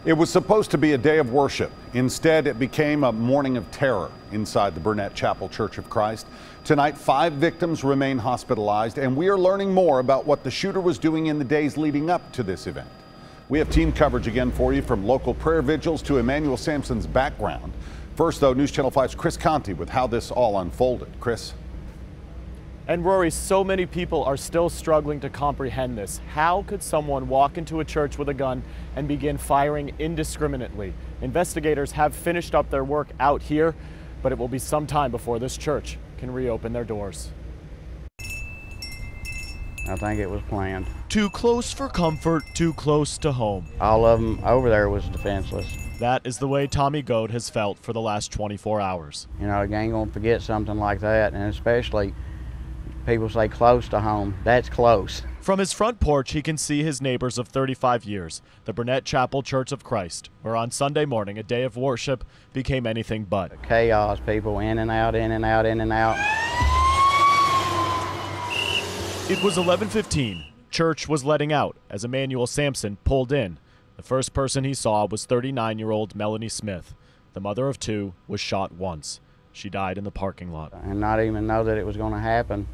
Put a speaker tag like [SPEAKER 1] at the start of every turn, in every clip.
[SPEAKER 1] It was supposed to be a day of worship. Instead, it became a morning of terror inside the Burnett Chapel Church of Christ. Tonight, 5 victims remain hospitalized, and we are learning more about what the shooter was doing in the days leading up to this event. We have team coverage again for you, from local prayer vigils to Emmanuel Sampson's background. First, though, News Channel 5's Chris Conti with how this all unfolded. Chris.
[SPEAKER 2] And Rory, so many people are still struggling to comprehend this. How could someone walk into a church with a gun and begin firing indiscriminately? Investigators have finished up their work out here, but it will be some time before this church can reopen their doors.
[SPEAKER 3] I think it was planned.
[SPEAKER 2] Too close for comfort, too close to home.
[SPEAKER 3] All of them over there was defenseless.
[SPEAKER 2] That is the way Tommy Goad has felt for the last 24 hours.
[SPEAKER 3] You know, you ain't gonna forget something like that, and especially people say close to home. That's close.
[SPEAKER 2] From his front porch, he can see his neighbors of 35 years, the Burnett Chapel Church of Christ, where on Sunday morning, a day of worship became anything but.
[SPEAKER 3] Chaos, people in and out, in and out, in and out.
[SPEAKER 2] It was 11:15. Church was letting out as Emmanuel Sampson pulled in. The first person he saw was 39-year-old Melanie Smith. The mother of 2 was shot once. She died in the parking lot.
[SPEAKER 3] And not even know that it was going to happen,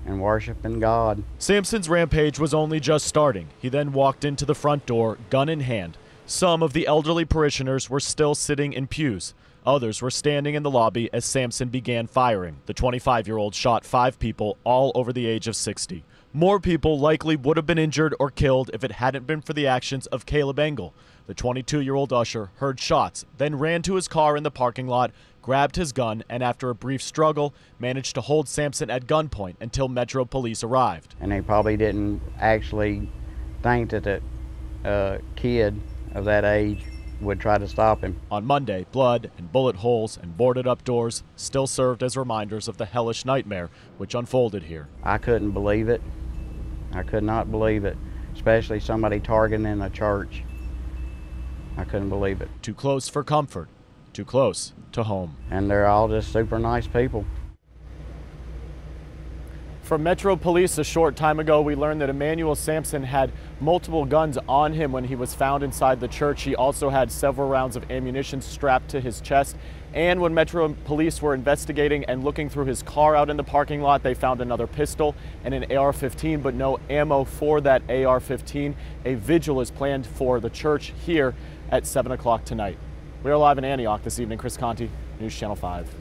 [SPEAKER 3] and worshiping God.
[SPEAKER 2] Sampson's rampage was only just starting. He then walked into the front door, gun in hand. Some of the elderly parishioners were still sitting in pews. Others were standing in the lobby as Sampson began firing. The 25-year-old shot 5 people, all over the age of 60. More people likely would have been injured or killed if it hadn't been for the actions of Caleb Engel. The 22-year-old usher heard shots, then ran to his car in the parking lot, grabbed his gun, and after a brief struggle, managed to hold Sampson at gunpoint until Metro Police arrived.
[SPEAKER 3] And they probably didn't actually think that the kid of that age would try to stop him.
[SPEAKER 2] On Monday, blood and bullet holes and boarded up doors still served as reminders of the hellish nightmare which unfolded here.
[SPEAKER 3] I couldn't believe it. I could not believe it, especially somebody targeting a church. I couldn't believe it.
[SPEAKER 2] Too close for comfort, too close to home.
[SPEAKER 3] And they're all just super nice people.
[SPEAKER 2] From Metro Police a short time ago, we learned that Emmanuel Sampson had multiple guns on him when he was found inside the church. He also had several rounds of ammunition strapped to his chest. And when Metro Police were investigating and looking through his car out in the parking lot, they found another pistol and an AR-15, but no ammo for that AR-15. A vigil is planned for the church here at 7 o'clock tonight. We are live in Antioch this evening. Chris Conti, News Channel 5.